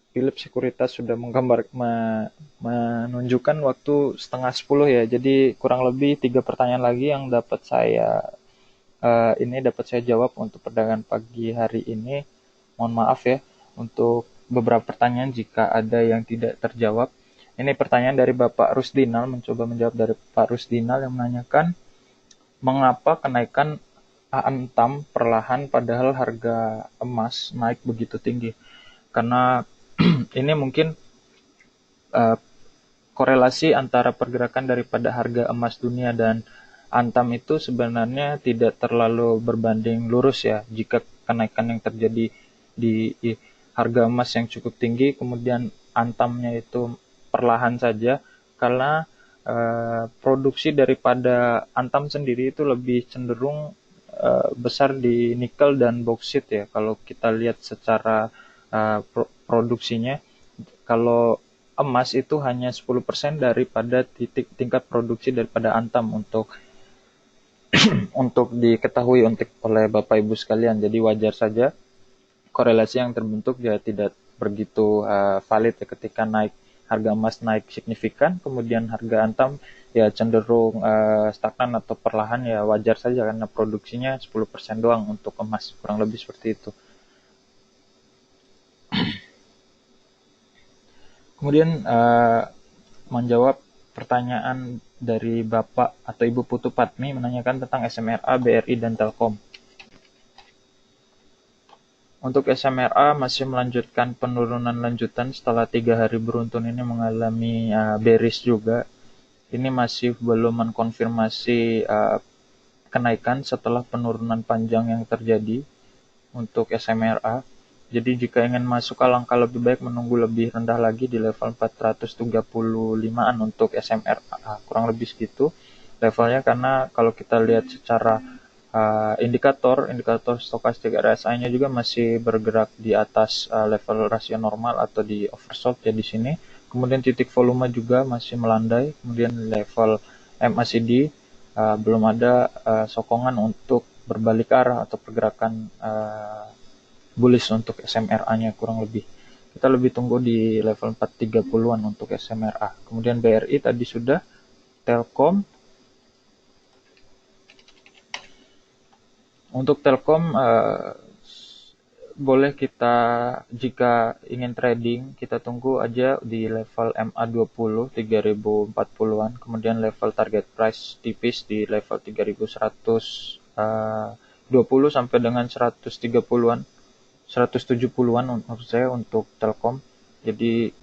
Philips Sekuritas sudah menunjukkan waktu 9:30 ya. Jadi kurang lebih 3 pertanyaan lagi yang dapat saya jawab untuk perdagangan pagi hari ini. Mohon maaf ya untuk beberapa pertanyaan jika ada yang tidak terjawab. Ini pertanyaan dari Bapak Rusdinal, mencoba menjawab dari Pak Rusdinal yang menanyakan, mengapa kenaikan Antam perlahan padahal harga emas naik begitu tinggi? Karena ini mungkin uh, korelasi antara pergerakan daripada harga emas dunia dan Antam itu sebenarnya tidak terlalu berbanding lurus ya. Jika kenaikan yang terjadi di harga emas yang cukup tinggi, kemudian Antamnya itu perlahan saja, karena produksi daripada Antam sendiri itu lebih cenderung besar di nikel dan boksit ya. Kalau kita lihat secara produksinya, kalau emas itu hanya 10% daripada tingkat produksi daripada Antam untuk diketahui oleh Bapak Ibu sekalian. Jadi wajar saja korelasi yang terbentuk ya tidak begitu valid ya, ketika harga emas naik signifikan, kemudian harga Antam ya cenderung stagnan atau perlahan, ya wajar saja karena produksinya 10% doang untuk emas, kurang lebih seperti itu. Kemudian menjawab pertanyaan dari Bapak atau Ibu Putu Patmi menanyakan tentang SMRA, BRI, dan Telkom. Untuk SMRA masih melanjutkan penurunan lanjutan setelah 3 hari beruntun ini mengalami bearish juga. Ini masih belum mengkonfirmasi kenaikan setelah penurunan panjang yang terjadi untuk SMRA. Jadi jika ingin masuk, alangkah lebih baik menunggu lebih rendah lagi di level 435-an untuk SMRA. Kurang lebih segitu levelnya, karena kalau kita lihat secara indikator stokastik RSI-nya juga masih bergerak di atas level rasio normal atau di oversold ya di sini. Kemudian titik volume juga masih melandai. Kemudian level MACD belum ada sokongan untuk berbalik arah atau pergerakan bullish untuk SMRA-nya kurang lebih. Kita lebih tunggu di level 430-an untuk SMRA. Kemudian BRI tadi sudah, Telkom. Untuk Telkom boleh kita, jika ingin trading, kita tunggu aja di level MA20 3040-an, kemudian level target price tipis di level 3120 sampai dengan 130-an, 170-an menurut saya untuk Telkom. Jadi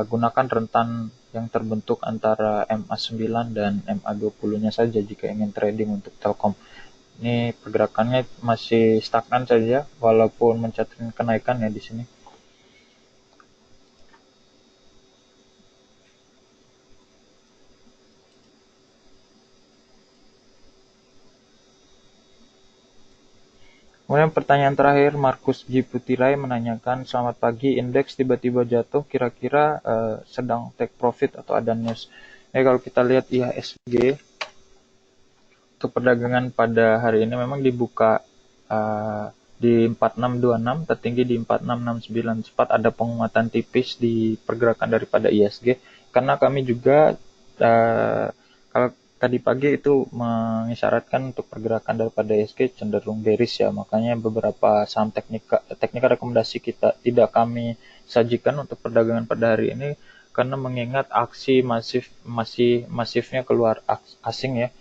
gunakan rentan yang terbentuk antara MA9 dan MA20-nya saja jika ingin trading untuk Telkom. Ini pergerakannya masih stagnan saja walaupun mencatatkan kenaikan ya di sini. Kemudian pertanyaan terakhir, Markus G. Putirai menanyakan, selamat pagi, indeks tiba-tiba jatuh, kira-kira sedang take profit atau ada news? Kalau kita lihat IHSG, untuk perdagangan pada hari ini memang dibuka di 4626, tertinggi di 4669. Sempat ada penguatan tipis di pergerakan daripada ISG, karena kami juga kalau tadi pagi itu mengisyaratkan untuk pergerakan daripada ISG cenderung bearish ya, makanya beberapa saham teknikal rekomendasi kita tidak kami sajikan untuk perdagangan pada hari ini, karena mengingat aksi masifnya keluar asing ya.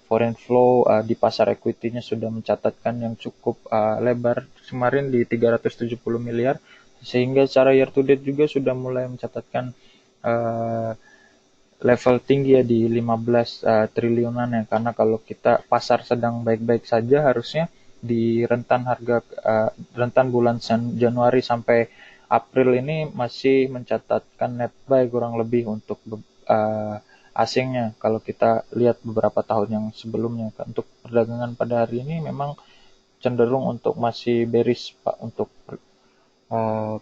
Foreign flow di pasar equity-nya sudah mencatatkan yang cukup lebar kemarin di 370 miliar, sehingga secara year to date juga sudah mulai mencatatkan level tinggi ya di 15 triliunan ya, karena kalau kita pasar sedang baik-baik saja, harusnya di rentan bulan Januari sampai April ini masih mencatatkan net buy kurang lebih untuk asingnya. Kalau kita lihat beberapa tahun yang sebelumnya, untuk perdagangan pada hari ini memang cenderung untuk masih bearish Pak untuk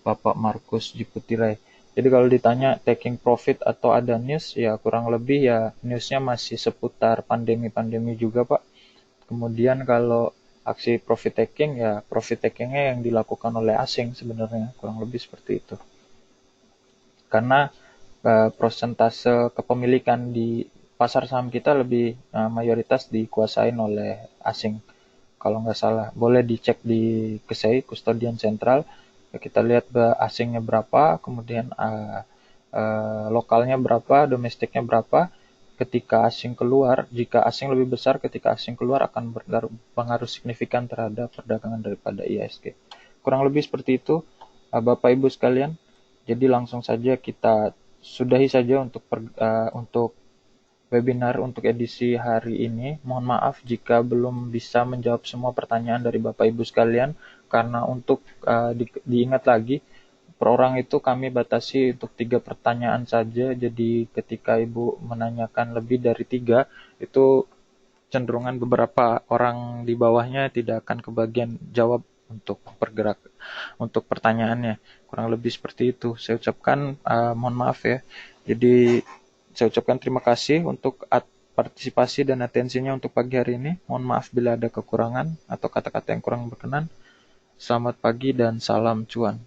Bapak Markus Jiputirai. Jadi kalau ditanya taking profit atau ada news, ya kurang lebih ya newsnya masih seputar pandemi-pandemi juga Pak. Kemudian kalau aksi profit taking, ya profit takingnya yang dilakukan oleh asing sebenarnya, kurang lebih seperti itu. Karena prosentase kepemilikan di pasar saham kita lebih mayoritas dikuasain oleh asing. Kalau nggak salah, boleh dicek di KSEI, Kustodian Sentral. Ya, kita lihat asingnya berapa, kemudian lokalnya berapa, domestiknya berapa. Ketika asing keluar, jika asing lebih besar, ketika asing keluar akan berpengaruh signifikan terhadap perdagangan daripada IHSG. Kurang lebih seperti itu, Bapak Ibu sekalian. Jadi langsung saja kita sudahi saja untuk webinar untuk edisi hari ini. Mohon maaf jika belum bisa menjawab semua pertanyaan dari Bapak Ibu sekalian, karena untuk diingat lagi, per orang itu kami batasi untuk 3 pertanyaan saja. Jadi ketika Ibu menanyakan lebih dari 3, itu cenderungan beberapa orang di bawahnya tidak akan kebagian jawab untuk pertanyaannya. Kurang lebih seperti itu. Saya ucapkan mohon maaf ya. Jadi saya ucapkan terima kasih untuk partisipasi dan atensinya untuk pagi hari ini. Mohon maaf bila ada kekurangan atau kata-kata yang kurang berkenan. Selamat pagi dan salam cuan.